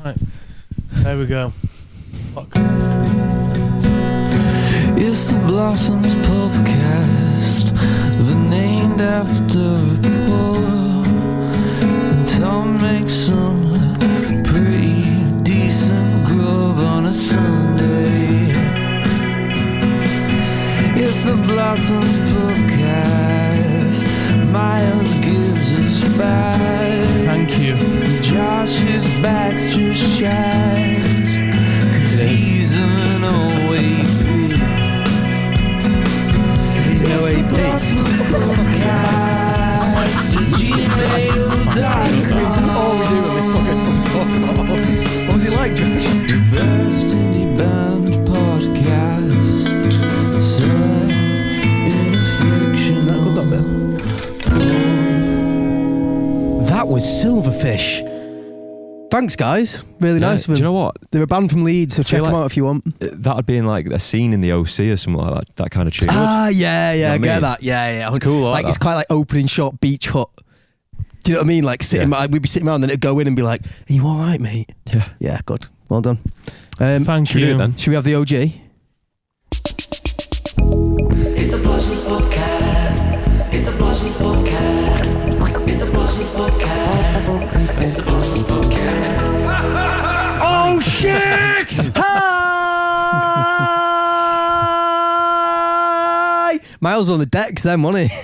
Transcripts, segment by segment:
Right. There we go. It's the Blossoms Pubcast, named after a poem. And Tom makes some pretty decent grub on a Sunday. It's the Blossoms Pubcast. Myles gives us 5. Thank you. Josh's back just shines, 'cause he's an OAP. He's an OAP. All we do on this podcast is talk about what was he like, Josh? The best indie band podcast, set in a fictional That was Silverfish. Thanks, guys. Really nice of them. Do you know what? They're a band from Leeds, so check them out if you want. That would be in like a scene in the OC or something like that kind of tune. Ah, yeah, You know I what I get mean? that. Yeah. It's cool, Like, that. it's quite like opening shot beach hut. Do you know what I mean? Like, we'd be sitting around and it'd go in and be like, are you all right, mate? Yeah. Yeah, good. Well done. Thank should we do you. it then? Should we have the OG? It's a Blossoms Podcast. It's a Blossoms Podcast. It's a Blossoms Podcast. It's a Blossoms Podcast. Oh shit! Hi! Myles on the decks then, wasn't he?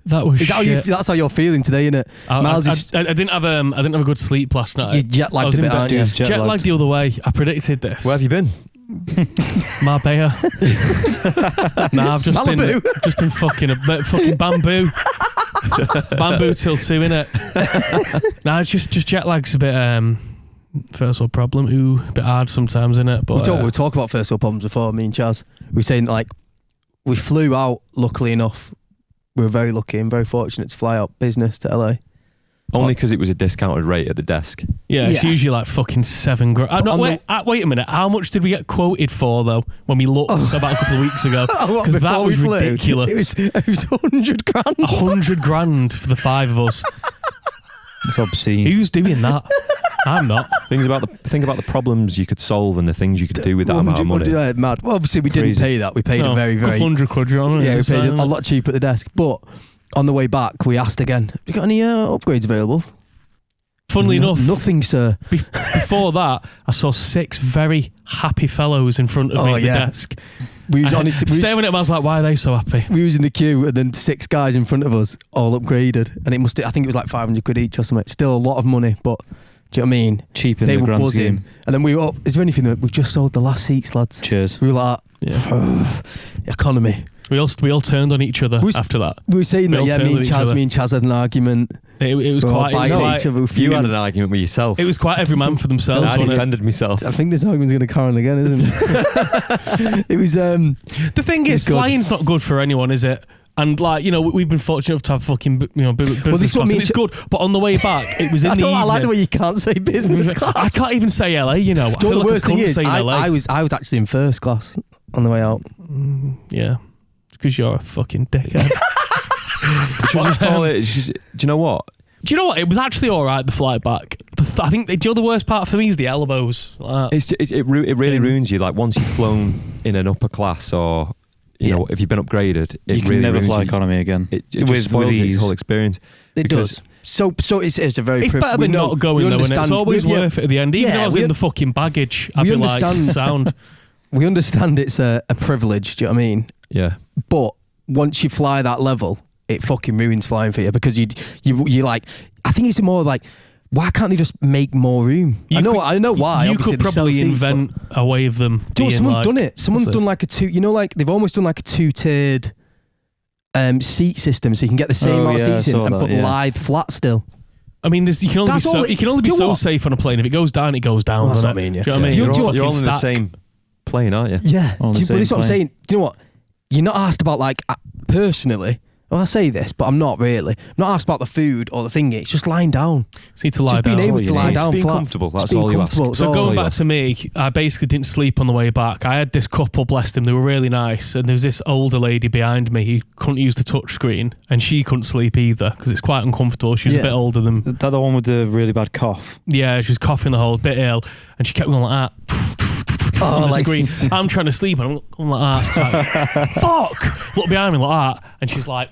That was Is that how shit. that's how you're feeling today, innit? Myles is... I didn't have a good sleep last night. You jet lagged a bit, aren't you? Jet lagged the other way. I predicted this. Where have you been? Marbella. Nah, I've just Malibu. been fucking bamboo. Bamboo till 2, innit? Nah, it's just jet lag's a bit first world problem. Ooh, a bit hard sometimes, innit? But We talked about first world problems before, me and Chaz. We were saying, like, we flew out, luckily enough. We were very lucky and very fortunate to fly out business to LA. Only because it was a discounted rate at the desk. yeah, it's usually like fucking $7,000. Wait a minute. How much did we get quoted for though when we looked about a couple of weeks ago? Because that was ridiculous. It was 100 grand. 100 grand for the 5 of us. It's obscene. Who's doing that? I'm not. Think about the problems you could solve and the things you could do with that amount of money. Yeah, mad. Well, obviously we Crazy. didn't pay that. We paid a very, very... 100 quid, you know, Yeah, we paid a lot cheaper at the desk. But on the way back, we asked again, have you got any upgrades available? Funnily enough, nothing, sir. Before that, I saw 6 very happy fellows in front of me at the desk. We was honestly staring at them, I was like, why are they so happy? We was in the queue and then 6 guys in front of us all upgraded, and I think it was like 500 quid each or something. Still a lot of money, but do you know what I mean? Cheap in They the were grand buzzing. scheme. And then we were up. Is there anything that we've just sold the last seats, lads? Cheers. We were like, Yeah. economy. We all turned on each other after that. We were saying that, yeah, me and Chaz had an argument. It was We were all quite. biting each other. You had an argument with yourself. It was quite every man for themselves. And I wasn't it? defended myself. I think this argument's going to carry on again, isn't it? It was. The thing is, good. flying's not good for anyone, is it? And like, you know, we've been fortunate enough to have fucking, business this class, one and it's good. But on the way back, it was in the evening. I like the way you can't say business class. I can't even say LA, you know. Do you know what the worst thing is? LA. I was actually in first class on the way out. Yeah, because you're a fucking dickhead. Should just call it. Do you know what? Do you know what? It was actually all right, the flight back. I think, do you know the worst part for me is the elbows. Like, It really ruins you. Like once you've flown in an upper class or you know if you've been upgraded, it You can really never ruins fly you. economy again. It just spoils the whole experience. It does. So it's a very. it's better than not going though, and it's always worth it at the end. Even though I was in the fucking baggage, I'd be like, sound. We understand it's a privilege. Do you know what I mean? Yeah. But once you fly that level, it fucking ruins flying for you because you like. I think it's more like, why can't they just make more room? I know why. You Obviously, could probably invent a way of them. Someone's done it. Someone's done like a 2. You know, like they've almost done like a 2-tiered seat system, so you can get the same amount of seats in and put live flat still. I mean, you can only be so safe on a plane. If it goes down, it goes down. Well, that's doesn't what I mean. it? Yeah. Do you know what I mean? You're all in the same plane, aren't you? Yeah. On the But same this is what I'm plane. saying. Do you know what? You're not asked about, like, personally, Well, I say this, but I'm not really. I'm not asked about the food or the thingy. It's just lying down. Just need to lie Just down. being able to lie down being flat. comfortable. That's Just being all you ask. comfortable. So That's all going you back to me, I basically didn't sleep on the way back. I had this couple, bless them, they were really nice, and there was this older lady behind me who couldn't use the touch screen, and she couldn't sleep either because it's quite uncomfortable. She was a bit older than... That the one with the really bad cough? Yeah, she was coughing the whole bit ill, and she kept going like that on the screen. I'm trying to sleep, and I'm going like that. Like, fuck! Look behind me like that, and she's like,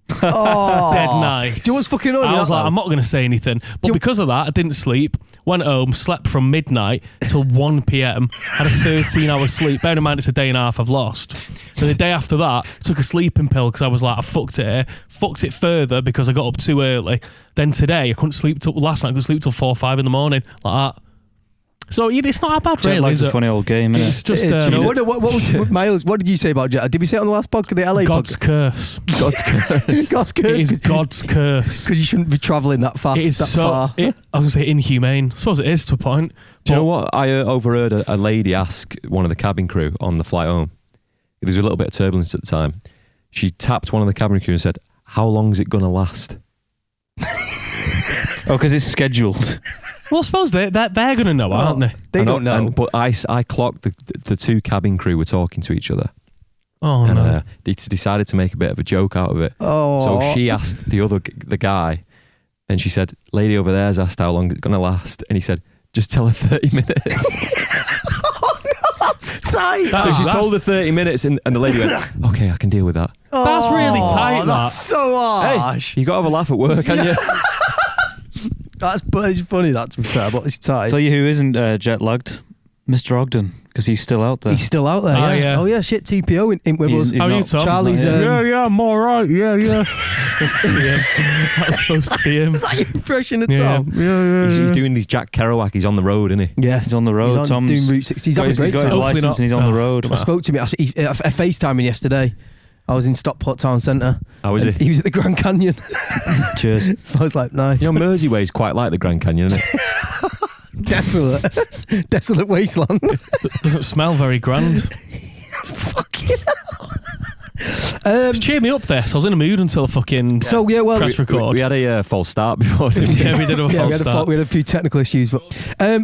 dead nice. Do you know what's fucking annoying? I was like, I'm not going to say anything. But because of that, I didn't sleep. Went home, slept from midnight till 1 p.m. Had a 13-hour sleep. Bear in mind, it's a day and a half I've lost. So the day after that, took a sleeping pill because I was like, I fucked it here. Fucked it further because I got up too early. Then today, I couldn't sleep till last night. I couldn't sleep till 4 or 5 in the morning, like that. So it's not that bad, really. Jetlag's a funny old game, isn't it? It's just what Myles, what did you say about jet? Did we say it on the last podcast, the LA God's podcast? curse. God's curse. God's curse. It is God's curse. Because you shouldn't be travelling that fast. It is that far. I was going to say inhumane. I suppose it is to a point. Do you know what? I overheard a lady ask one of the cabin crew on the flight home. There was a little bit of turbulence at the time. She tapped one of the cabin crew and said, "How long is it going to last?" Oh, because it's scheduled. Well, I suppose they're going to know, aren't they? They don't know. But I clocked the two cabin crew were talking to each other. Oh, And no. they decided to make a bit of a joke out of it. Oh. So she asked the guy, and she said, "Lady over there's asked how long it's going to last." And he said, "Just tell her 30 minutes. Tight. So she told her 30 minutes, and the lady went, "Okay, I can deal with that." That's really tight, That's so harsh. You got to have a laugh at work, haven't you? It's funny, that, to be fair, but it's tight. Tell you who isn't jet lagged? Mr. Ogden, because he's still out there. He's still out there. Oh, yeah. yeah. Oh, yeah, shit, TPO in with us. He's How are you, not- Tom? Charlie's, yeah, I'm all right. Yeah. That was supposed to be him. Was that your impression of Yeah. Tom? He's doing these Jack Kerouac. He's on the road, isn't he? Yeah. He's on the road, He's Tom's doing Route 6. He's having a great he's got his time. Hopefully license not. and he's on the road. I spoke to him. I FaceTimed him yesterday. I was in Stockport Town Centre. How is and he? He was at the Grand Canyon. Cheers. I was like, nice. You know, Mersey quite like the Grand Canyon, isn't it? Desolate wasteland. Doesn't smell very grand. Fucking Just cheer me up there. So I was in a mood until fucking So yeah, well, press record. We had a false start before. Didn't we? Yeah, we did have a false start. we had a few technical issues, but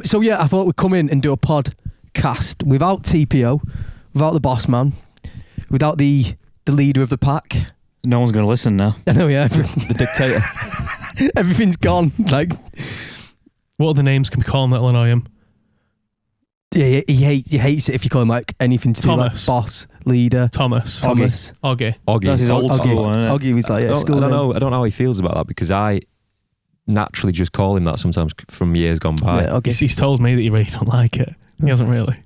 so yeah, I thought we'd come in and do a podcast without TPO, without the boss man, without the leader of the pack. No one's going to listen now. I know, yeah, The dictator. everything's gone. Like, What other names can we call him that'll annoy him? yeah, he hates it if you call him like anything to do Thomas. like boss, leader, Thomas. Thomas. Oggy. Oggy. That's his old school one, isn't it? Oggy was like, yeah, I school don't name. know. I don't know how he feels about that because I naturally just call him that sometimes from years gone by. Yeah, Oggy. He's told me that he really don't like it. He hasn't really.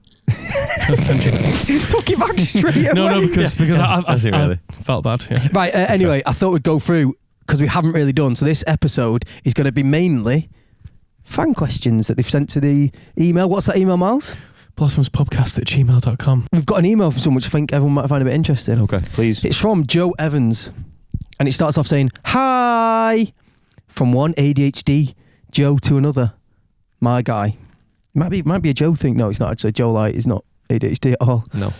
Took it back straight away. No, because Has he really? I felt bad. Yeah. Right, anyway, I thought we'd go through, because we haven't really done, so this episode is going to be mainly fan questions that they've sent to the email. What's that email, Myles? blossomspubcast@gmail.com. We've got an email from someone which I think everyone might find a bit interesting. Okay. Please. It's from Joe Evans, and it starts off saying, "Hi!" From one ADHD Joe to another. My guy. Might be a Joe thing. No, it's not actually. Joe Light is not ADHD at all. No.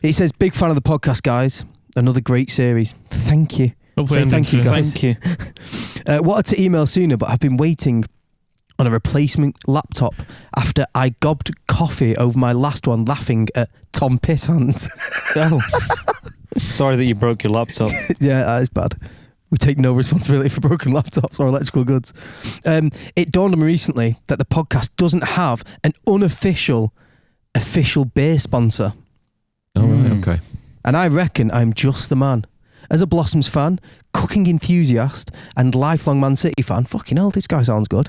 It says, "Big fan of the podcast, guys. Another great series. Thank you." Hopefully Say I'm thank you, good. guys. Thank you. Wanted to email sooner, but I've been waiting on a replacement laptop after I gobbed coffee over my last one, laughing at Tom Pisshands. Oh. Sorry that you broke your laptop. Yeah, that is bad. We take no responsibility for broken laptops or electrical goods. It dawned on me recently that the podcast doesn't have an official beer sponsor. Oh, right, okay. And I reckon I'm just the man. As a Blossoms fan, cooking enthusiast, and lifelong Man City fan, fucking hell, this guy sounds good.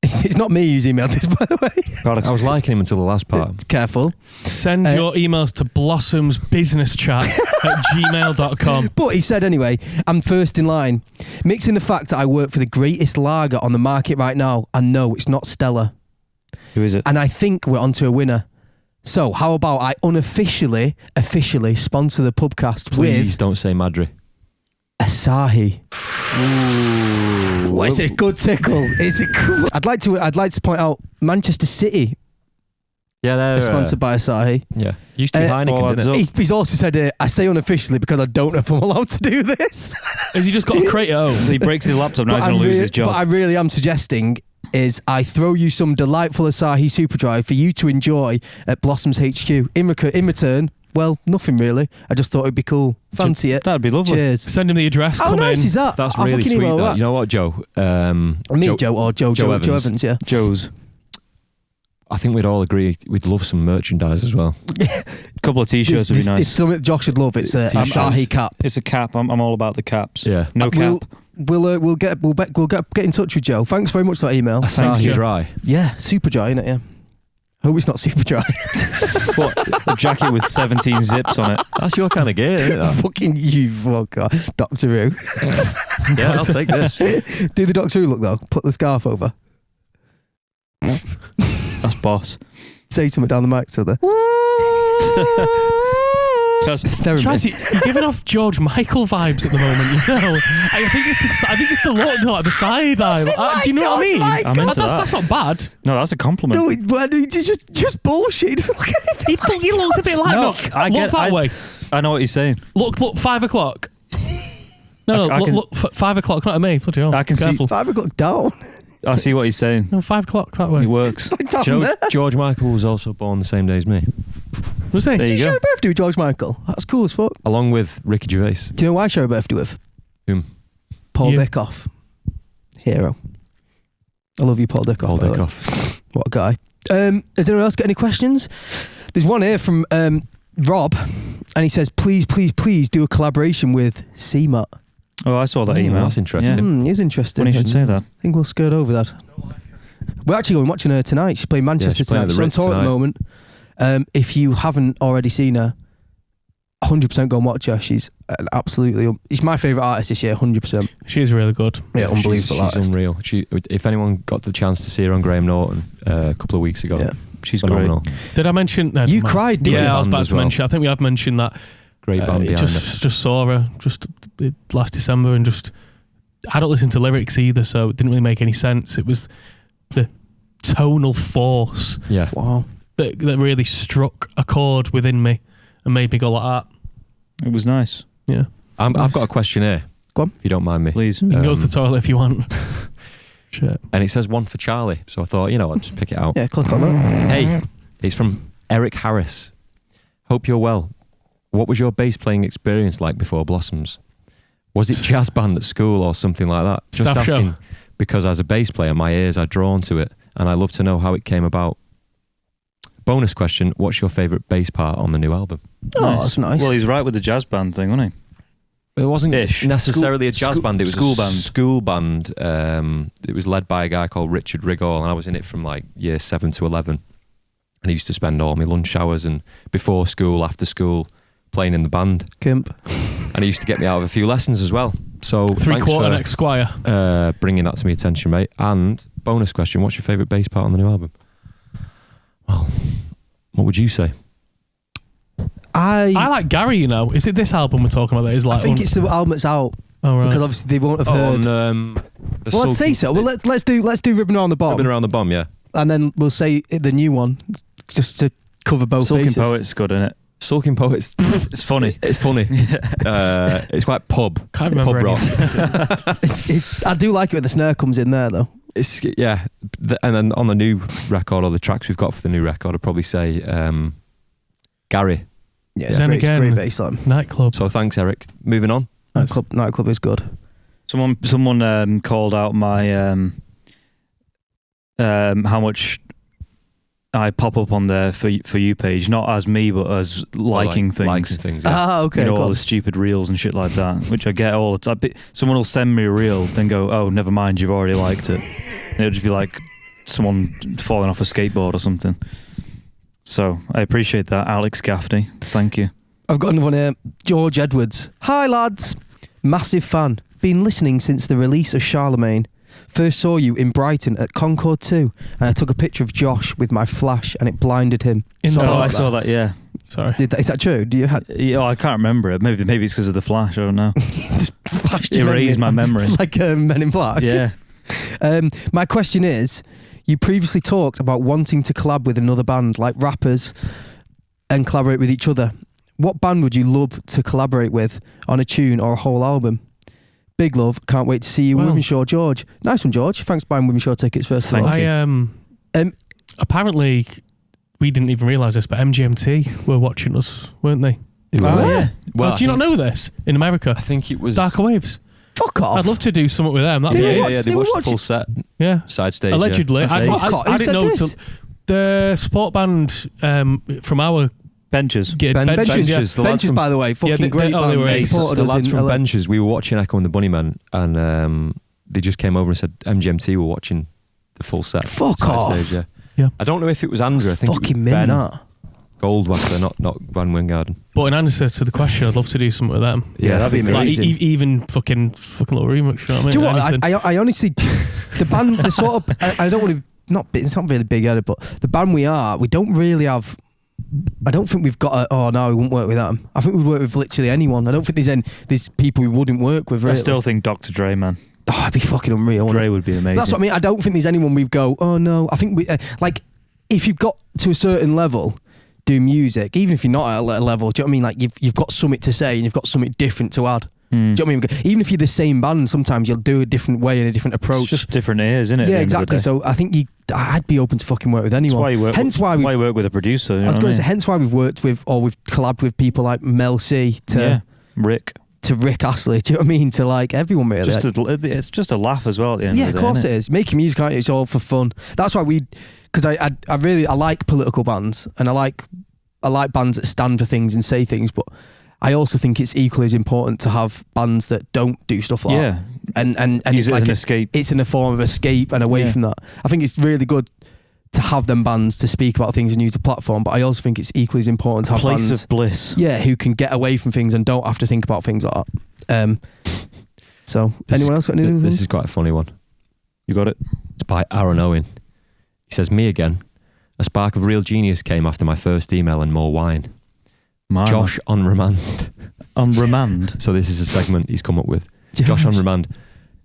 It's not me who's emailed this, by the way. God, I was liking him until the last part. Careful. Send your emails to blossomsbusinesschat@gmail.com. But he said anyway, I'm first in line. Mixing the fact that I work for the greatest lager on the market right now, and no, it's not Stella. who is it? And I think we're onto a winner. So how about I officially sponsor the Pubcast Please with don't say Madri. Asahi. Well, it's a good tickle. It's a cool. I'd like to point out Manchester City Yeah, they're sponsored by Asahi. Yeah, used to be Heineken, didn't it? He's also said, I say unofficially because I don't know if I'm allowed to do this. Has he just got a crate at home? So he breaks his laptop, now he's going to lose his job. But I really am suggesting is I throw you some delightful Asahi Superdry for you to enjoy at Blossom's HQ. In return, well, nothing really. I just thought it'd be cool. Fancy it. That'd be lovely. Cheers. Send him the address. How come nice in. is that? That's I'll really fucking sweet. email That. that. You know what, Joe? Joe Evans, yeah. Joe's. I think we'd all agree we'd love some merchandise as well. A couple of t-shirts would be nice. It's something Josh would love. It's a T-shirts. Asahi cap. It's a cap. I'm all about the caps. Yeah. No cap. We'll get in touch with Joe. Thanks very much for that email. Asahi Joe. Dry. Yeah, super dry, innit? Yeah. Hope it's not super dry. What? A jacket with 17 zips on it. That's your kind of gear, isn't it? that? Fucking you, vodka. Doctor Who. Yeah, I'll take this. Do the Doctor Who look though. Put the scarf over. That's boss. Say something down the mic so there. Chaz, you're giving off George Michael vibes at the moment, you know. I think it's the look, like the side eye. Do you know what I mean? I'm into that. That's not bad. No, that's a compliment. No, it's just bullshit. Look at him. He looks a bit like look that way. I know what you're saying. Look, 5 o'clock. No, look, 5 o'clock, not at me. Bloody hell. I can Careful. 5 o'clock down. I see what he's saying. No, 5 o'clock that way. He works. Like down Do you know there. George Michael was also born the same day as me, Was he? There you You share go. a birthday with George Michael. That's cool as fuck. along with Ricky Gervais. Do you know who I share a birthday with? Whom? Paul You. Dickoff. Hero. I love you, Paul Dickoff. Paul by the way. Dickoff. What a guy. Has anyone else got any questions? There's one here from Rob, and he says, please do a collaboration with CMOT. Oh, I saw that email. That's interesting. He's interesting. When you should say that. I think we'll skirt over that. We're actually going watching her tonight. She's playing Manchester she's playing tonight. at the She's on Ritz tour at the moment. If you haven't already seen her, 100% go and watch her. She's she's my favourite artist this year, 100%. She's really good. Yeah, unbelievable She's artist. unreal. If anyone got the chance to see her on Graham Norton a couple of weeks ago, Yeah. She's phenomenal. great. Did I mention that? You cried, didn't you? Yeah, I was Band about as to well. mention. I think we have mentioned that. Great band behind it. Just saw her last December, and I don't listen to lyrics either, so it didn't really make any sense. It was the tonal force Yeah. Wow. that really struck a chord within me and made me go like that. It was nice. Yeah. I've got a question here. Go on. If you don't mind me. Please. You can go to the toilet if you want. Shit. And it says one for Charlie. So I thought, I'll just pick it out. Yeah, click on that. Hey, it's from Eric Harris. Hope you're well. What was your bass playing experience like before Blossoms? Was it jazz band at school or something like that? Just Staff show. asking because as a bass player, my ears are drawn to it and I love to know how it came about. Bonus question, what's your favourite bass part on the new album? Oh, that's nice. Well, he's right with the jazz band thing, wasn't he? It wasn't Ish. necessarily a jazz band, it was school a band. school band. It was led by a guy called Richard Rigall and I was in it from like year 7 to 11. And I used to spend all my lunch hours and before school, after school, playing in the band. Kimp. And he used to get me out of a few lessons as well. So thanks 3/4 for next Squire. bringing that to my attention, mate. And bonus question, what's your favourite bass part on the new album? Well, what would you say? I like Gary, you know. Is it this album we're talking about that is like... I think it's the album that's out Oh, right. because obviously they won't have heard. On, the Well, I'd say so. Well, let's do Ribbon Around the Ribbon Bomb, Around the Bomb, yeah. and then we'll say the new one just to cover both Sulking bases. Poet's good, isn't it? Sulking Poets. It's funny. It's funny. It's quite pub. Can't pub remember rock. I do like it when the snare comes in there though. It's yeah. And then on the new record or the tracks we've got for the new record, I'd probably say Gary. Yeah, Then great, again- great bass line. Nightclub. So thanks, Eric. Moving on. Nightclub is good. Someone called out my how much I pop up on there for you page, not as me but as liking things. Liking things, yeah. Ah, okay. You know, go all on. the stupid reels and shit like that, which I get all the time. Someone will send me a reel, then go, "Oh, never mind, you've already liked it." And it'll just be like someone falling off a skateboard or something. So I appreciate that, Alex Gaffney. Thank you. I've got another one here. George Edwards. Hi lads, massive fan. Been listening since the release of Charlemagne. First saw you in Brighton at Concord 2 and I took a picture of Josh with my flash and it blinded him. In the Oh, I box. saw that. Yeah. Sorry. Is that true? Do you have Yeah, I can't remember it. Maybe it's because of the flash. I don't know. just flashed your Erased my memory. like Men in Black? Yeah. My question is, You previously talked about wanting to collab with another band, like rappers, and collaborate with each other. What band would you love to collaborate with on a tune or a whole album? Big love. Can't wait to see you in Well. Wimenshaw, George. Nice one, George. Thanks for buying Wimenshaw tickets first of all. Thank you. Apparently, we didn't even realise this, but MGMT were watching us, weren't they? Oh, yeah. Well, Do you not know this in America? I think it was. Darker Waves. Fuck off. I'd love to do something with them. That'd They be were it. watch- They they were watched the watching- full set, Yeah. side stage. Allegedly. Yeah. I Fuck off. Who I didn't said know this? till the support band from our Benches. gig. Benches. Benches, the lads Benches from- by the way, fucking they great were band. They ace. supported The us lads in from LA. Benches, we were watching Echo and the Bunnymen, and they just came over and said MGMT were watching the full set. Fuck side off. Stage, yeah. Yeah. I don't know if it was Andrew. I think Fucking it was min Ben that. Goldwasser, not Van Wingarden. But in answer to the question, I'd love to do something with them. Yeah, that'd be Like, amazing. even fucking little remix. You know what I mean? Do you know what? Anything. I honestly, the band, the sort of, I don't want to, it's not really big headed, but the band we don't really have, I don't think we've got oh no, we wouldn't work with them. I think we'd work with literally anyone. I don't think there's people we wouldn't work with, really. I still think Dr. Dre, man. Oh, it'd be fucking unreal. wouldn't Dre it? would be amazing. That's what I mean. I don't think there's anyone we'd go, oh no. I think we, like, if you've got to a certain level, do music, even if you're not at a level, do you know what I mean? Like, you've got something to say and you've got something different to add. Do you know what I mean? Even if you're the same band, sometimes you'll do a different way and a different approach. It's just different ears, isn't it? Yeah, exactly. So I think I'd be open to fucking work with anyone. That's why you work. Hence why you work with a producer. You know I was what going to say, mean? hence why we've worked with, or we've collabed with people like Mel C Yeah. Rick. to Rick Astley. Do you know what I mean? To like everyone really. It's just a laugh as well at the end Yeah, of the of day. course innit? it is. Making music, it's all for fun. That's why because I like political bands, and I like bands that stand for things and say things, but I also think it's equally as important to have bands that don't do stuff like that. And Use it's it like as an escape. It's in a form of escape and away from that. I think it's really good to have them bands to speak about things and use the platform, but I also think it's equally as important to have Place bands of bliss. who can get away from things and don't have to think about things like that. So anyone else got anything? This is quite a funny one. You got it? It's by Aaron Owen. He says, "Me again. A spark of real genius came after my first email and more wine. Josh on remand." On remand. So this is a segment he's come up with. Josh on remand.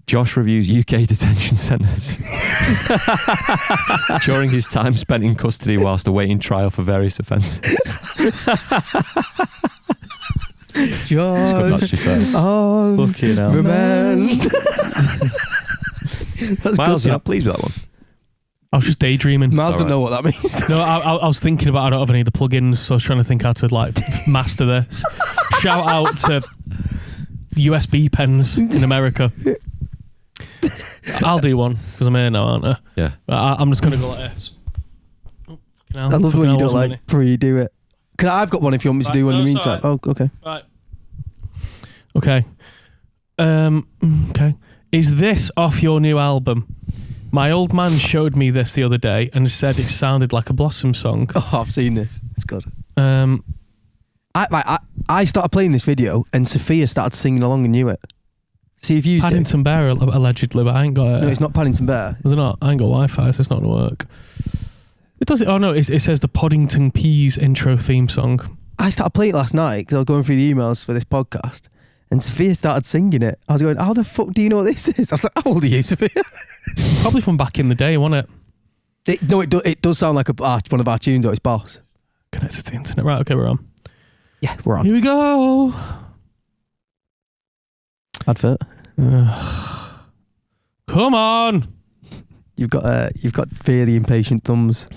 Josh reviews UK detention centres during his time spent in custody whilst awaiting trial for various offences. It's good, not to be fair. Oh, Fucking hell. remand. That's Myles, good. you're not pleased with that one? I was just daydreaming. Miles don't Alright. know what that means. No, I was thinking about I don't have any of the plugins, so I was trying to think how to like master this. Shout out to USB pens in America. I'll do one because I'm here now, aren't I? Yeah. I'm just gonna go like this. Oh, fucking hell. I love Fucking when you hell, don't wasn't like pre-do it. I've got one if you want me to do one in the No, it's meantime. Oh, okay. Right. Okay. Okay. Is this off your new album? My old man showed me this the other day and said it sounded like a Blossom song. Oh, I've seen this. It's good. Um, I started playing this video and Sophia started singing along and knew it. See if you used it. Paddington Bear allegedly, but I ain't got it. No, it's not Paddington Bear. Is it not? I ain't got Wi-Fi, so it's not gonna work. It does it. Oh no, it says the Poddington Peas intro theme song. I started playing it last night because I was going through the emails for this podcast, and Sophia started singing it. I was going, "How the fuck do you know what this is?" I was like, "How old are you, Sophia?" Probably from back in the day, wasn't it? It does sound like one of our tunes, or it's Boss. Connected to the internet. Right, okay, we're on. Yeah, we're on. Here we go. Advert. Come on. You've got really impatient thumbs.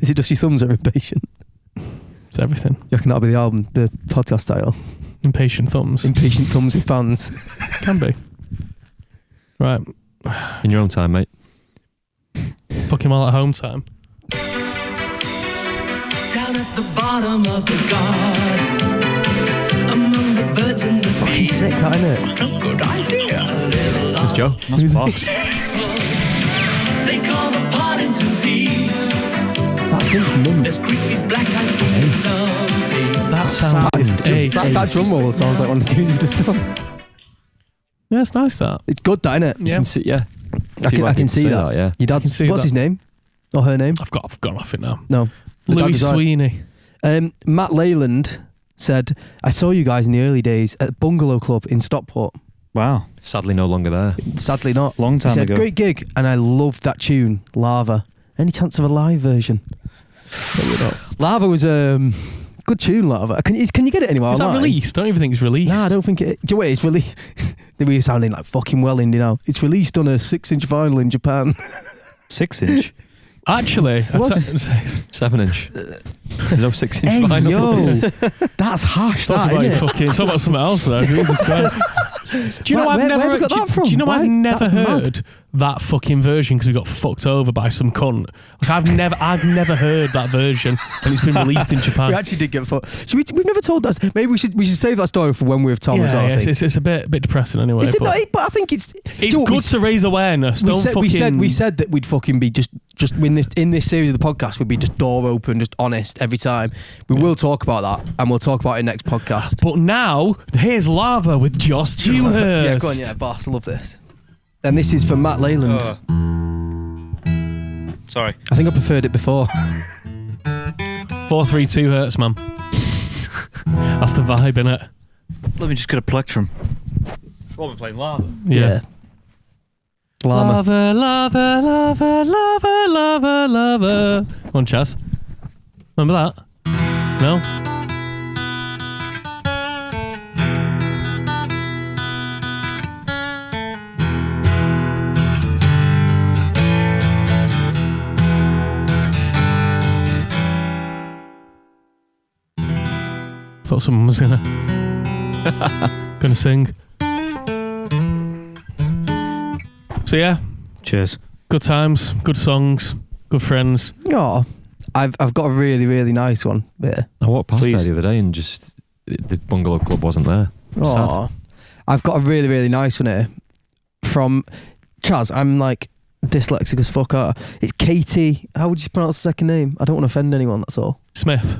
Is it just your thumbs that are impatient? It's everything. You reckon that'll be the album, the podcast title? Impatient thumbs. Impatient thumbs with fans. Can be. Right. In your own time, mate. Fuck him all at home time. Down at the bottom of the garden, among the birds and the Fucking bees. sick, that, isn't it? A good idea. A little That's Joe. That's boss. They call the Poddington Peas. That's him from Mum. There's creepy black-eyed things of me. That sounded That drum roll sounds like one of the tunes you've just done. Yeah, it's nice that. It's good, that, isn't it? You Yeah. can see, yeah. I can see that. Yeah. Your dad's, can see what's that. his name? Or her name? I've gone off it now. No. The dad Louis was right. Sweeney. Matt Leyland said, I saw you guys in the early days at Bungalow Club in Stockport. Wow. Sadly, no longer there. Sadly not. Long He time said, ago. great gig, and I loved that tune, Lava. Any chance of a live version? Lava was good tune, Lava. Can you get it anywhere? Is that online? released? I don't even think it's released. Nah, I don't think it. Do you know what, it's released. We're sounding like fucking well indie now. It's released on a 6-inch vinyl in Japan. 6-inch. Actually, What? 7-inch. There's no 6-inch Hey, vinyl. yo, that's harsh, Talk that, about, isn't it? fucking, talk about something else though. Jesus Christ. Do you know Where I've never have we got that from? Do you know Why? I've never That's mad. heard that fucking version because we got fucked over by some cunt. Like I've never heard that version, and it's been released in Japan. We actually did get fucked. We've never told that. Maybe we should save that story for when we're with Tom as well. I yes, think. it's a bit depressing anyway. Is it but not? But I think it's it's good to raise awareness. Don't fucking. we said that we'd fucking be just in this series of the podcast we'd be just door open, just honest every time. We will talk about that, and we'll talk about it next podcast. But now here's Lava with Josh Dewhurst. Yeah, go on, yeah, boss. I love this. And this is for Matt Leyland. Sorry. I think I preferred it before. 432 hertz, man. That's the vibe, innit? Let me just get a plectrum. What, we're playing Lava? Yeah. Llama. Lava, lava, lava, lava, lava, lava. Go on, Chaz. Remember that? No? Thought someone was gonna sing. So yeah, Cheers. good times, good songs, good friends. Oh, I've got a really, really nice one there. I walked past Please. there the other day and just the bungalow club wasn't there. Sad. Oh, I've got a really, really nice one here from Chaz. I'm like dyslexic as fuck. It's Katie. How would you pronounce the second name? I don't want to offend anyone. That's all. Smith.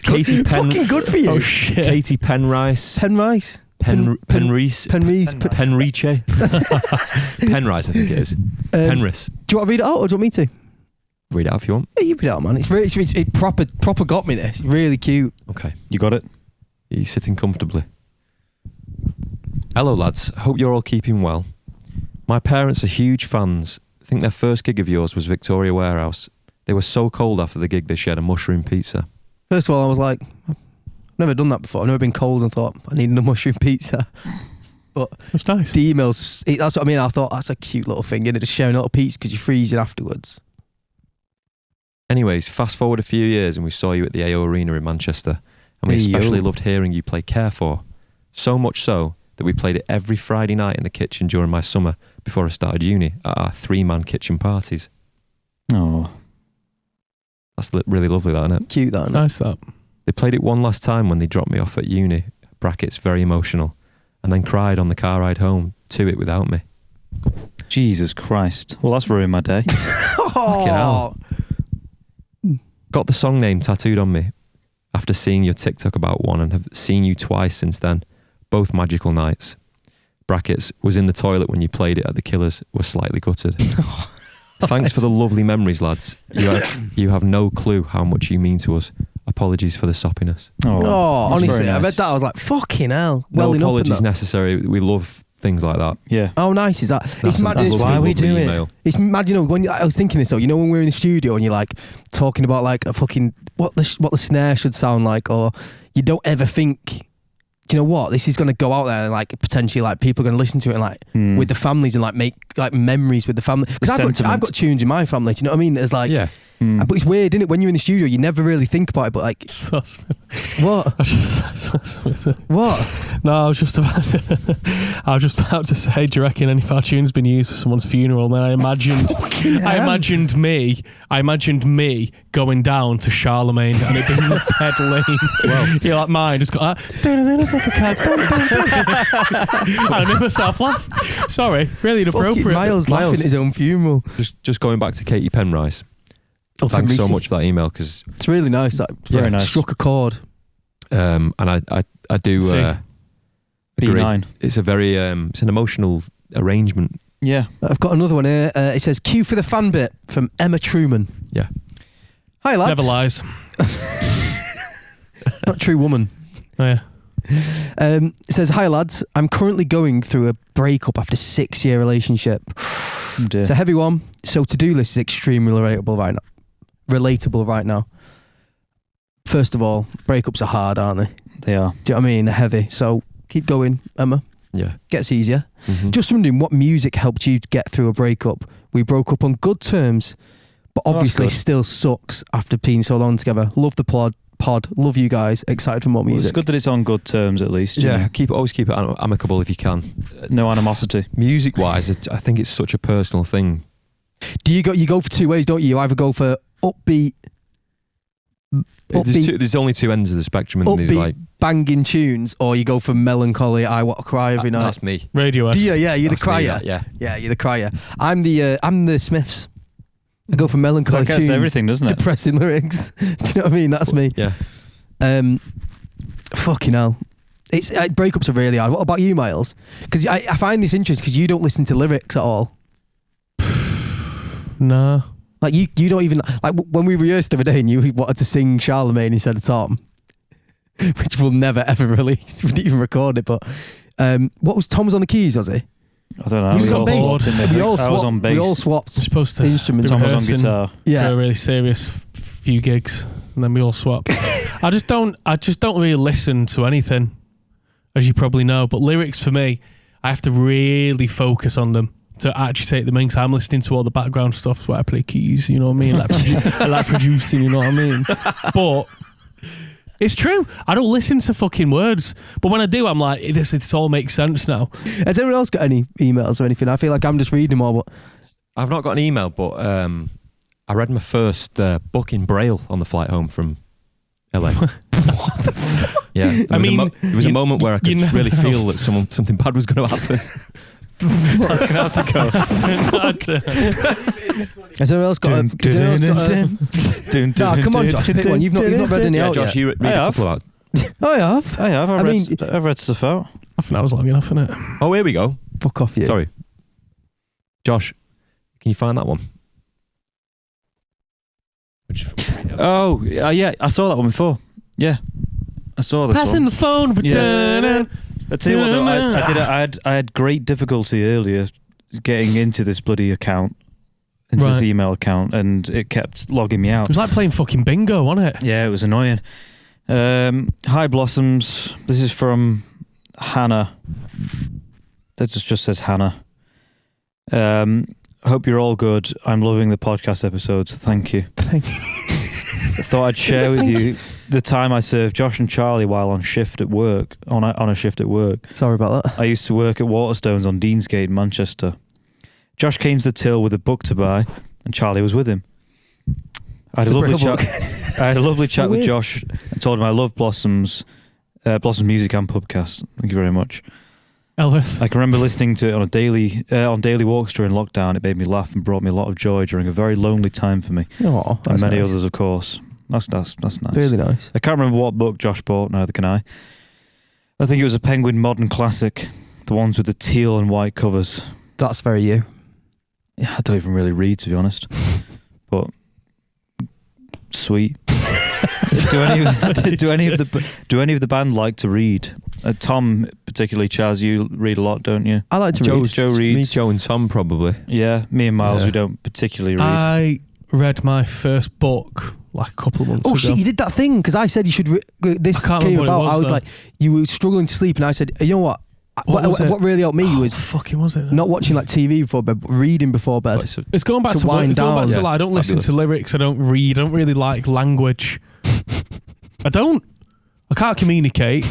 Katie Fucking good for you. Oh shit. Katie Penrice. Penrice. Penrice. Penrice. Penrice. Penrice, I think it is. Penrice. Do you want to read it out, or do you want me to? Read it out if you want. Yeah, you read it out, man. It's really, it proper got me. This really cute. Okay. You got it? Are you sitting comfortably? Hello, lads. Hope you're all keeping well. My parents are huge fans. I think their first gig of yours was Victoria Warehouse. They were so cold after the gig they shared a mushroom pizza. First of all, I was like, I've never done that before. I've never been cold and thought I need a mushroom pizza. But That's nice. the emails, that's what I mean. I thought that's a cute little thing, innit? Just sharing a little pizza because you freeze it afterwards. Anyways, fast forward a few years and we saw you at the AO Arena in Manchester, and we Hey, especially yo. loved hearing you play Care For. So much so that we played it every Friday night in the kitchen during my summer before I started uni at our 3-man kitchen parties. Oh. That's really lovely, that, isn't it? Cute, that. Innit? Nice that. They played it one last time when they dropped me off at uni, brackets very emotional, and then cried on the car ride home to it without me. Jesus Christ. Well, that's ruined my day. Oh, Got the song name tattooed on me after seeing your TikTok about one, and have seen you twice since then, both magical nights. Brackets, was in the toilet when you played it at the Killers, was slightly gutted. Thanks for the lovely memories, lads. You have no clue how much you mean to us. Apologies for the soppiness. Oh, oh, that's honestly, very I nice. read that. I was like, fucking hell. No Welling up in apologies that. necessary. We love things like that. Yeah. Oh, nice is that? It's mad. that's It's, why we do it. Email. it's mad. You know, when I was thinking this though, you know, when we're in the studio and you're like talking about like a fucking what the snare should sound like, or you don't ever think, do you know what, this is going to go out there and like potentially like people are going to listen to it and like with the families and like make like memories with the family. Because I've got tunes in my family. Do you know what I mean? There's like, Yeah. but it's weird, isn't it? When you're in the studio, you never really think about it. But like, what? What? No, I was just about to say, do you reckon any of our tunes been used for someone's funeral? And then I imagined me going down to Charlemagne and it being the pedaling. Well, yeah, like mine just got it's like a cat. I made myself laugh. Sorry, really inappropriate. Fucking Myles laughing at his own funeral. Just going back to Katie Penrice. Oh, Thanks so Penrice. much for that email, because It's really nice. That Very nice. Struck a chord. and I do See. agree. B9. It's a very it's an emotional arrangement. Yeah. I've got another one here. It says "Cue for the fan bit" from Emma Truman. Yeah. Hi lads. Never lies. Not true woman. Oh, yeah. It says, hi lads, I'm currently going through a breakup after 6-year relationship. It's a heavy one, so to-do list is extremely relatable right now. First of all, breakups are hard, aren't they? They are. Do you know what I mean? They're heavy. So keep going, Emma. Yeah. Gets easier. Mhm. Just wondering what music helped you to get through a breakup. We broke up on good terms, but obviously good. still sucks after being so long together. Love the pod. Love you guys. Excited for more Well, music. it's good that it's on good terms at least. you Yeah, know. always keep it amicable if you can. No animosity. Music wise, I think it's such a personal thing. Do you go for two ways, don't you? You either go for upbeat There's only two ends of the spectrum, and there's upbeat like banging tunes, or you go for melancholy. I want to cry every night. that's me. Radiohead. Do you? Yeah, you're That's the crier. me, yeah. Yeah, you're the crier. I'm the Smiths. I go for melancholy That gets tunes, everything, doesn't it? depressing lyrics. Do you know what I mean? That's me. Yeah. Fucking hell. Breakups are really hard. What about you, Myles? Because I find this interesting because you don't listen to lyrics at all. Nah. Like you don't even like when we rehearsed the other day and you wanted to sing Charlemagne instead of Tom, which we'll never ever release. We didn't even record it. But what was Tom was on the keys? Was he? I don't know. He was We on all bass. swapped in there. We all I was on bass. We all swapped We're supposed to instruments. be Tom was on rehearsing guitar. for Yeah. a really serious few gigs, and then we all swap. I just don't really listen to anything, as you probably know. But lyrics for me, I have to really focus on them to actually take them in. Cause I'm listening to all the background stuff where I play keys. You know what I mean? I like producing. You know what I mean? But it's true. I don't listen to fucking words. But when I do, I'm like, it all makes sense now. Has anyone else got any emails or anything? I feel like I'm just reading them all. But I've not got an email, but I read my first book in Braille on the flight home from LA. Yeah, there was a moment where I could really feel that something bad was going to happen. has anyone else got? No, come on, Josh, pick one. You've not read any out Josh, yet. you read a couple out. I have. I've read stuff out. I think that was long enough, innit? Oh, here we go. Fuck off, you. Sorry, Josh. Can you find that one? Oh, yeah, I saw that one before. Yeah, I saw this Passing one. the phone. Yeah. I tell you what, though, I had great difficulty earlier getting into this bloody account, into this Right. email account, and it kept logging me out. It was like playing fucking bingo, wasn't it? Yeah, it was annoying. Hi, Blossoms. This is from Hannah. That just says Hannah. Hope you're all good. I'm loving the podcast episodes. Thank you. Thank you. I thought I'd share with you the time I served Josh and Charlie while on shift at work. On a shift at work. Sorry about that. I used to work at Waterstones on Deansgate in Manchester. Josh came to the till with a book to buy, and Charlie was with him. I had a lovely chat with Josh and told him I love Blossoms music and Pubcast. Thank you very much. Elvis. I can remember listening to it on daily walks during lockdown. It made me laugh and brought me a lot of joy during a very lonely time for me. Oh, And that's many nice. others, of course. That's nice. Really nice. I can't remember what book Josh bought, neither can I. I think it was a Penguin modern classic, the ones with the teal and white covers. That's very you. Yeah, I don't even really read, to be honest. But sweet. do any of the band like to read? Tom, particularly Chaz, you read a lot, don't you? I like to read. Joe Me, reads. Joe, and Tom probably. Yeah, me and Myles, Yeah. we don't particularly read. I read my first book like a couple of months Oh ago. shit, you did that thing because I said you should. This I can't came remember what it about. was, I was though. like, you were struggling to sleep, and I said, you know what? What was it? What really helped me was fucking was it? not watching like TV before bed, but reading before bed. It's going back to to, wind it's going back down. to like, I don't listen to Fabulous. lyrics. I don't read. I don't really like language. I can't communicate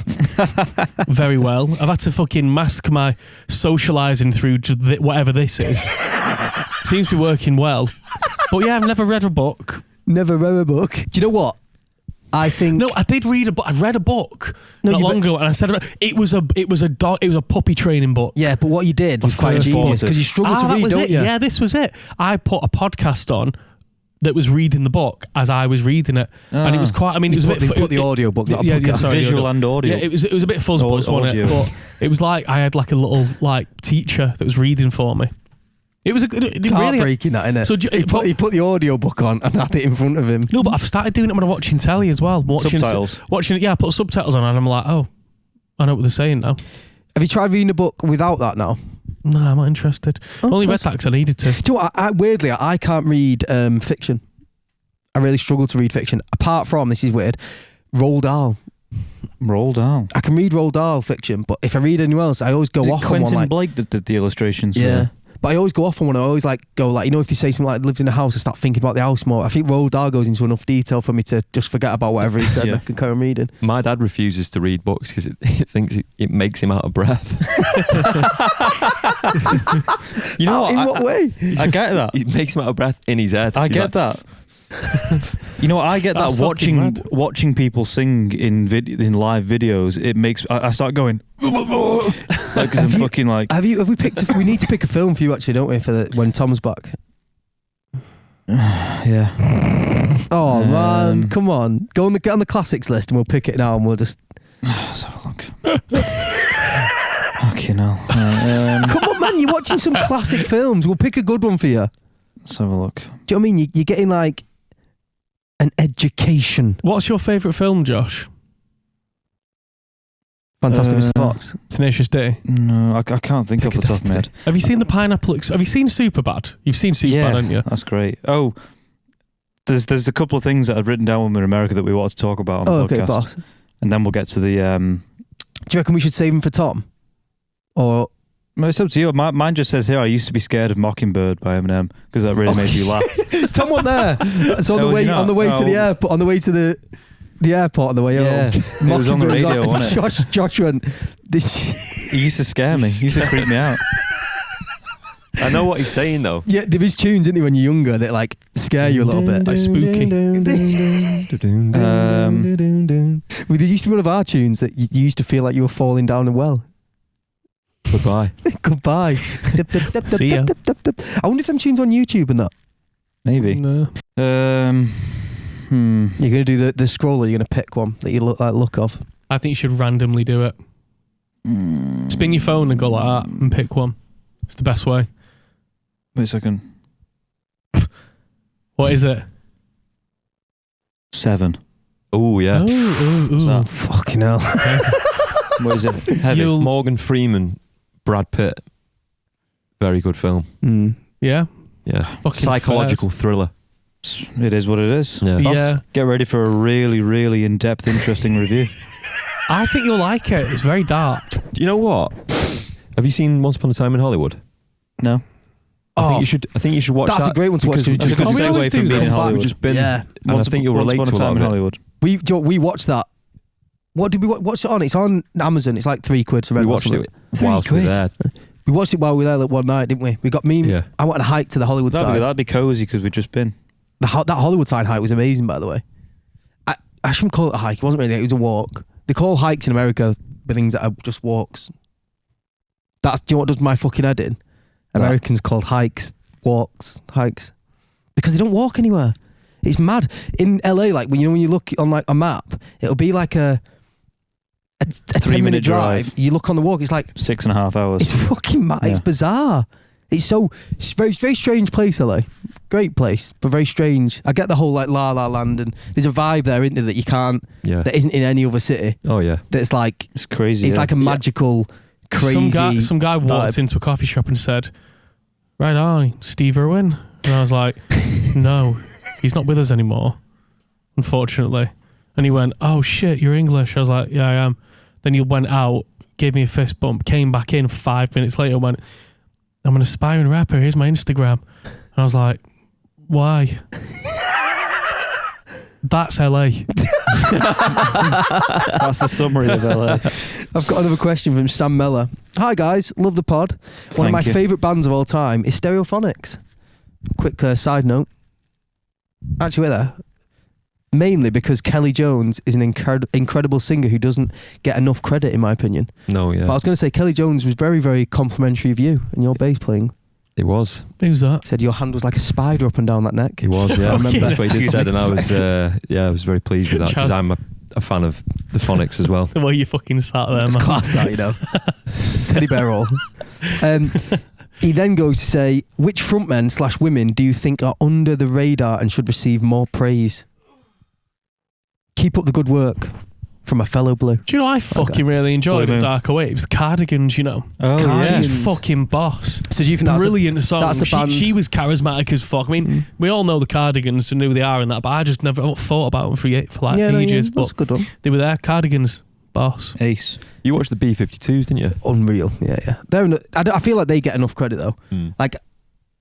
very well. I've had to fucking mask my socialising through just whatever this is. Seems to be working well. But yeah, I've never read a book. Never read a book. Do you know what? I think No, I did read a book. I read a book No, not you long bet- ago, and I said it was a puppy training book. Yeah, but what you did was My quite first genius thought. because you struggle to that read, was don't it. you? Yeah, this was it. I put a podcast on that was reading the book as I was reading it, and it was quite. I mean, it was a bit. They put the audio book, not a podcast. sorry, Visual and audio. Yeah, it was a bit fuzzbuzz, wasn't Audio. it? But it was like I had like a little like teacher that was reading for me. It was a good. It It's really. heartbreaking, that, isn't it? So he put the audio book on and had it in front of him. No, but I've started doing it when I'm watching telly as well. Subtitles. Watching it, yeah. I put subtitles on and I'm like, oh, I know what they're saying now. Have you tried reading a book without that now? No, I'm not interested. Oh, Only read that because I needed to. Do you know what? Weirdly, I can't read fiction. I really struggle to read fiction. Apart from, this is weird, Roald Dahl. Roald Dahl. I can read Roald Dahl fiction, but if I read anyone else, I always go off on one. Quentin Like, Blake that did the illustrations. yeah. But I always go off on one. I always like go like, you know, if you say something like lived in a house, I start thinking about the house more. I think Roald Dahl goes into enough detail for me to just forget about whatever he said. Yeah. And I can carry on reading. My dad refuses to read books because it thinks it makes him out of breath. You know In what way? I get that. It makes him out of breath in his head. I He's get like, that. You know, I get That's that fucking watching people sing in live videos. It makes I start going like, 'cause I'm fucking like. Have we picked? We need to pick a film for you actually, don't we? For when Tom's back. Yeah. Oh man, come on, get on the classics list and we'll pick it now and we'll just. Let's have a look. Okay, no. Come on, man, you're watching some classic films. We'll pick a good one for you. Let's have a look. Do you know what I mean? You're getting like an education. What's your favourite film, Josh? Fantastic Mr. Fox. Tenacious D. No, I can't think off the top of my head. Have you seen the Pineapple? Have you seen Superbad? You've seen Superbad, Yeah, haven't you? that's great. Oh, there's a couple of things that I've written down when we're in America that we want to talk about on the podcast. Okay, boss. Do And then we'll get to the. you reckon we should save him for Tom? Or No, it's up to you. Mine just says here, I used to be scared of Mockingbird by Eminem because that really made you laugh. Tom wasn't there. So on Oh, the was way he not? to the airport, on the way to the airport on the way Yeah, home. it was on the radio, wasn't it? Josh went, this. He used to scare me. He used to creep me out. I know what he's saying though. Yeah, there is tunes, isn't there, when you're younger that like scare you a little bit. Like spooky. Well, there used to be one of our tunes that you used to feel like you were falling down a well. Goodbye. Goodbye. See ya. I wonder if them tunes on YouTube and that. Maybe. No. You're going to do the scroller, you're going to pick one that you look of. I think you should randomly do it. Spin your phone and go like that and pick one. It's the best way. Wait a second. What is it? 7. Oh yeah. Ooh. Fucking hell. What is it? Heavy. Morgan Freeman, Brad Pitt. Very good film. Yeah. Yeah. Fucking Psychological thriller. It is what it is. Yeah. Yeah. Get ready for a really, really in-depth, interesting review. I think you'll like it. It's very dark. You know what? Have you seen Once Upon a Time in Hollywood? No. I think you should watch That's that. a great one to watch. Because that's a good we always segue from do being in that. Hollywood. We've just been, Yeah. and I think you'll relate to a lot in of it. Hollywood. We watched that. What did we watch it on? It's on Amazon. It's like £3 for We watched it whilst we were there. We watched it while we were there like, one night, didn't we? We got me. Yeah. I went on a hike to the Hollywood side. That'd be cozy because we've just been. That Hollywood side hike was amazing, by the way. I shouldn't call it a hike. It wasn't really. It was a walk. They call hikes in America the things that are just walks. Do you know what does my fucking head in? Americans called hikes walks, hikes, because they don't walk anywhere. It's mad. In LA, like when you look on like a map, it'll be like a 10-minute drive. You look on the walk, it's like 6.5 hours. it's fucking mad. It's bizarre. It's very, very strange place, LA. Great place, but very strange. I get the whole like La La Land, and there's a vibe there, isn't there, that you can't, that isn't in any other city. Oh yeah. That's like, It's crazy. it's like a magical, crazy. Some guy walked vibe. into a coffee shop and said, "Right on, Steve Irwin." And I was like, "No, he's not with us anymore, unfortunately." And he went, "Oh shit, you're English." I was like, "Yeah, I am." Then he went out, gave me a fist bump, came back in 5 minutes later, and went, "I'm an aspiring rapper. Here's my Instagram." And I was like, "Why?" That's LA. That's the summary of LA. I've got another question from Sam Meller. Hi guys, love the pod. One of my favourite bands of all time is Stereophonics. Quick side note. Actually, wait there. Mainly because Kelly Jones is an incredible singer who doesn't get enough credit, in my opinion. No, yeah. But I was going to say Kelly Jones was very, very complimentary of you and your bass playing. It was. Who's that? Said your hand was like a spider up and down that neck. It was, yeah. I remember. That's what he did said, and I was, I was very pleased with that because I'm a fan of the Phonics as well. The way you fucking sat there, It's man. class that, you know. Teddy bear roll. He then goes to say, which frontmen / women do you think are under the radar and should receive more praise? Keep up the good work. from a fellow blue. Do you know I fucking really enjoyed Blue at Moon. Darker Waves? Cardigans, you know. Oh, Cardigans. She's fucking boss. So do you think that's Brilliant song. that's a band? She was charismatic as fuck. I mean, we all know the Cardigans and who they are and that, but I just never thought about them for like ages. that's a good one. They were there. Cardigans, boss. Ace. You watched the B-52s, didn't you? Unreal. Yeah. I feel like they get enough credit though. Like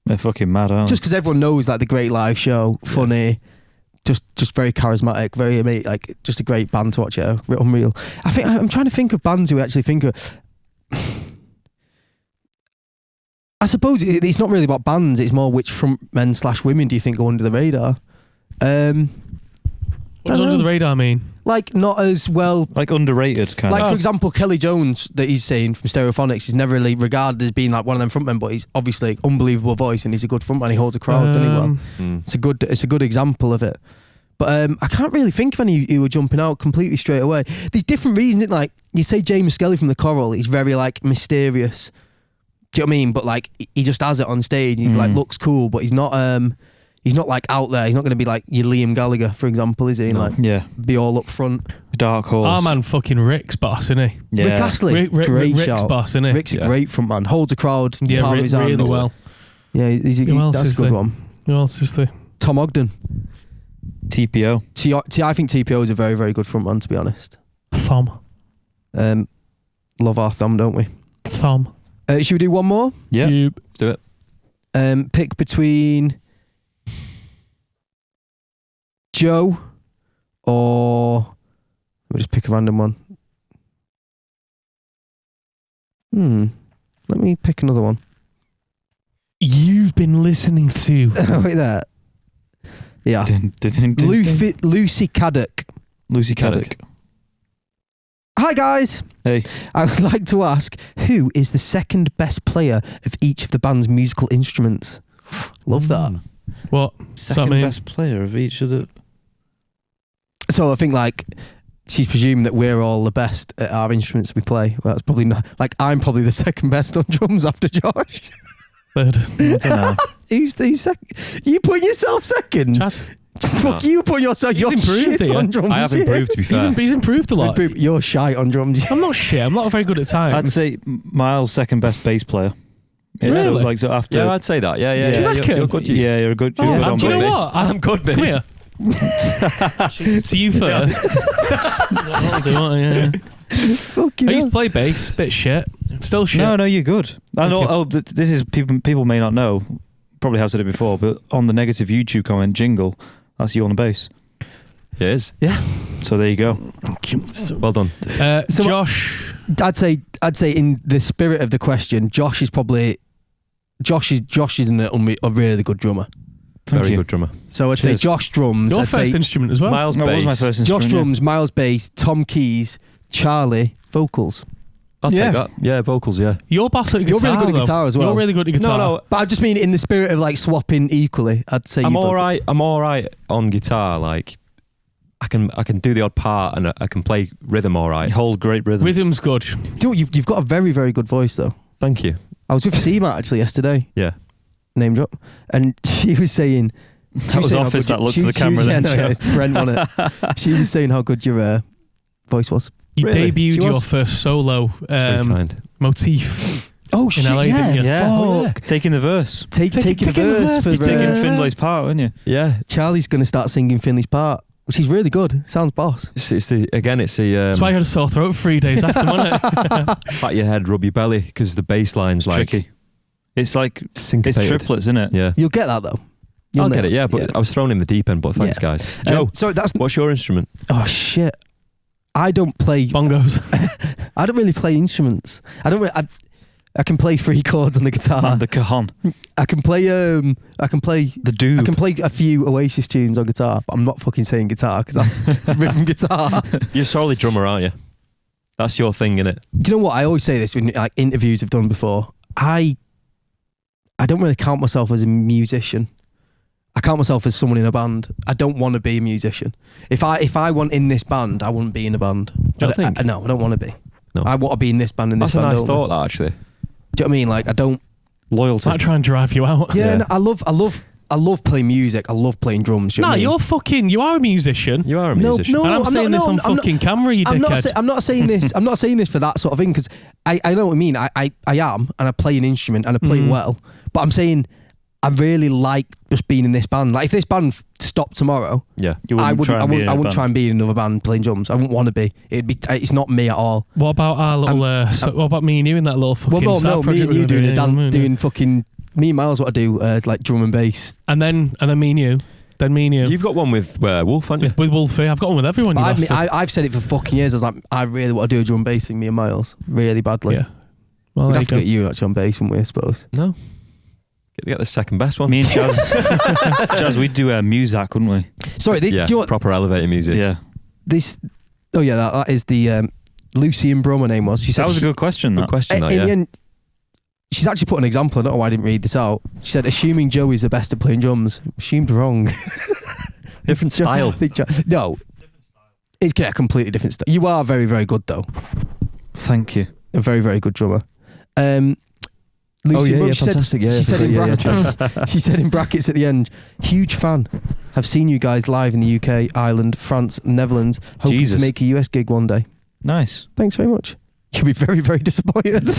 They're fucking mad, aren't just because everyone knows like the great live show, funny, just very charismatic, very like just a great band to watch. Yeah, unreal. I think I'm trying to think of bands who actually think of. I suppose it's not really about bands. It's more which frontmen / women do you think go under the radar? What does under the radar mean? Like not as well. Like underrated kind Like of. for example, Kelly Jones that he's saying from Stereophonics is never really regarded as being like one of them frontmen, but he's obviously an unbelievable voice and he's a good frontman. He holds a crowd, doesn't he? Well, it's a good example of it. But I can't really think of any who were jumping out completely straight away. There's different reasons. Like you say, James Skelly from the Coral, he's very like mysterious. Do you know what I mean? But like he just has it on stage. He like looks cool, but he's not like out there. He's not going to be like your Liam Gallagher, for example, is he? Like be all up front. Dark Horse. Our man fucking Rick's boss, isn't he? Yeah. Rick Astley, great Rick's shout. boss, isn't he? Rick's a great front man. Holds a crowd. Yeah, palm of his hand. really well. Yeah, Who else that's is a good there? one. Who else is there? Tom Ogden. TPO. I think TPO is a very, very good front man, to be honest. Thom. Love our Thom, don't we? Thom. Should we do one more? Yeah. Let's do it. Pick between Joe or let me just pick a random one. Let me pick another one. You've been listening to. Wait there. Yeah. Lucy Caddock. Lucy Caddock. Hi guys. Hey. I would like to ask, who is the second best player of each of the band's musical instruments? Love that. What? Second best player of each of the... So I think like she's presuming that we're all the best at our instruments we play. Well, that's probably not. Like I'm probably the second best on drums after Josh. Third. I don't know. Who's the second? You putting yourself second? Chaz. Fuck you putting yourself. He's You're improved shit here. on drums. I have improved, to be fair. He's improved a lot. You're shite on drums. I'm not shit. I'm not very good at times. I'd say Myles second best bass player. Really? So after... Yeah, I'd say that. Yeah. Do you reckon? You're good. Yeah, you're good. You're good Oh, on do you know bass. what? I'm good, mate. Come here. So you first. I'll do it, yeah. Fucking I used hell. to play bass. Bit shit. Still shit. No, you're good. I Thank know. you. Oh, this is people may not know. Probably have said it before, but on the negative YouTube comment jingle, that's you on the bass. It is. Yeah. So there you go. Well done. So Josh. I'd say in the spirit of the question, Josh is a really good drummer. Very good drummer. So I'd say Cheers. Josh drums. Your I'd first say instrument as well. Myles That was bass. my first Josh instrument. drums, Myles bass, Tom keys, Charlie vocals. I'll Yeah. take that. Yeah, vocals, yeah. You're boss at guitar. You're really good at though. guitar as well. You're really good at guitar. No, But I just mean in the spirit of like swapping equally. I'd say I'm you all right. I'm all right on guitar. Like, I can do the odd part and I can play rhythm all You right. hold great rhythm. Rhythm's good. Do you know what? You've got a very, very good voice though. Thank you. I was with Seema actually yesterday. Yeah. Name drop. And she was saying... That was office that looked to the camera then. Yeah, it's Brent on it. She was saying how good your voice was. You Really? She debuted your was. first solo Very kind. motif. Oh In LA, yeah. didn't you? Yeah. Oh, yeah. Taking the verse. Taking the taking the verse verse, for you're Taking the... Findlay's part, weren't you? Yeah. Charlie's going to start singing Finley's part, which is really good. Sounds boss. It's the That's why I had a sore throat for 3 days after, wasn't it? pat your head, rub your belly, because the bass line's like Tricky. It's like syncopated. it's triplets, isn't it? Yeah. You'll get that though. You'll I'll know. get it, yeah, but I was thrown in the deep end, but thanks, Yeah. guys. Joe, So that's... what's your instrument? Oh shit. I don't play... Bongos. I don't really play instruments. I don't. I can play 3 chords on the guitar. Man, the cajon. I can play. I can play. The doob. I can play a few Oasis tunes on guitar, but I'm not fucking saying guitar because that's rhythm guitar. You're a solid drummer, aren't you? That's your thing, innit? Do you know what? I always say this when like interviews I've done before. I don't really count myself as a musician. I count myself as someone in a band. I don't want to be a musician. If I want in this band, I wouldn't be in a band. Do you think? No, I don't want to be. No. I want to be in this band. In this That's a band nice only. thought, that, actually. Do you know what I mean? Like I don't. Loyalty. Might try and drive you out. Yeah, Yeah. No, I love I love playing music. I love playing drums. You know Nah, what I mean? you are a musician. You are a No, musician. no. And I'm saying this on fucking camera, you dickhead. I'm not saying this. I'm not saying this for that sort of thing because I know what I mean. I am, and I play an instrument and I play it well. But I'm saying I really like just being in this band. Like if this band stopped tomorrow, Yeah. I wouldn't try and be in another band playing drums. I wouldn't want to be. It's not me at all. What about our little? What about me and you in that little fucking? Well, no, side me project and you we're doing doing, doing fucking. Me and Myles, what I do, like drum and bass. and then me and you. Then me and you. You've got one with Wolf, haven't you? With Wolfie, I've got one with everyone. You bastard. I've said it for fucking years. I was like, I really want to do a drum and bass thing, me and Myles, really badly. Yeah. Well, We'd there have you to go. get you actually on bass, wouldn't we? I suppose. No. Get the second best one. Me and Jazz, we'd do Muzak, wouldn't we? Sorry, Yeah, do you know what, proper elevator music. Yeah. this? Oh yeah, that is the Lucy and Bro. My name was. She said That was a good question. Good That. question, though, in the yeah. end, she's actually put an example. I don't know why I didn't read this out. She said, assuming Joe is the best at playing drums. Assumed wrong. Different style. No. It's a completely different style. You are very, very good, though. Thank you. A very, very good drummer. Lucy, she fantastic. Said, she, said in brackets, she said in brackets at the end, huge fan. Have seen you guys live in the UK, Ireland, France, Netherlands. Hoping Jesus. to make a US gig one day. Nice. Thanks very much. You'll be very, very disappointed.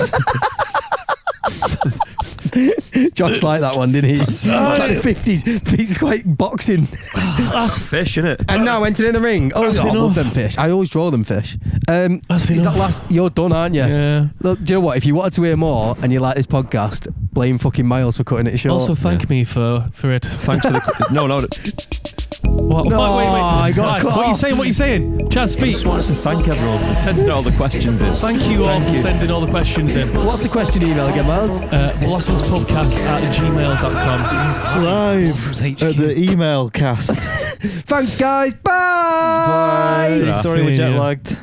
Josh liked that one, didn't he? Kind of 50s. He's quite boxing. That's Fish, innit? And now entered in the ring. Oh, That's I love enough. them fish. I always draw them fish. That's Is that enough. last? You're done, aren't you? Yeah. Look, do you know what? If you wanted to hear more and you like this podcast, blame fucking Myles for cutting it short. Also, thank me for it. Thanks for the... No. What? No, I got Right, cut what are you off. saying? What are you saying? Chaz, I speak. just wanted to thank everyone for sending all the questions in. Thank you all for sending all the questions in. What's the question email again, Myles? blossomspubcast@gmail.com. Live at the email cast. Thanks, guys. Bye. Sorry, we're See jet ya. lagged.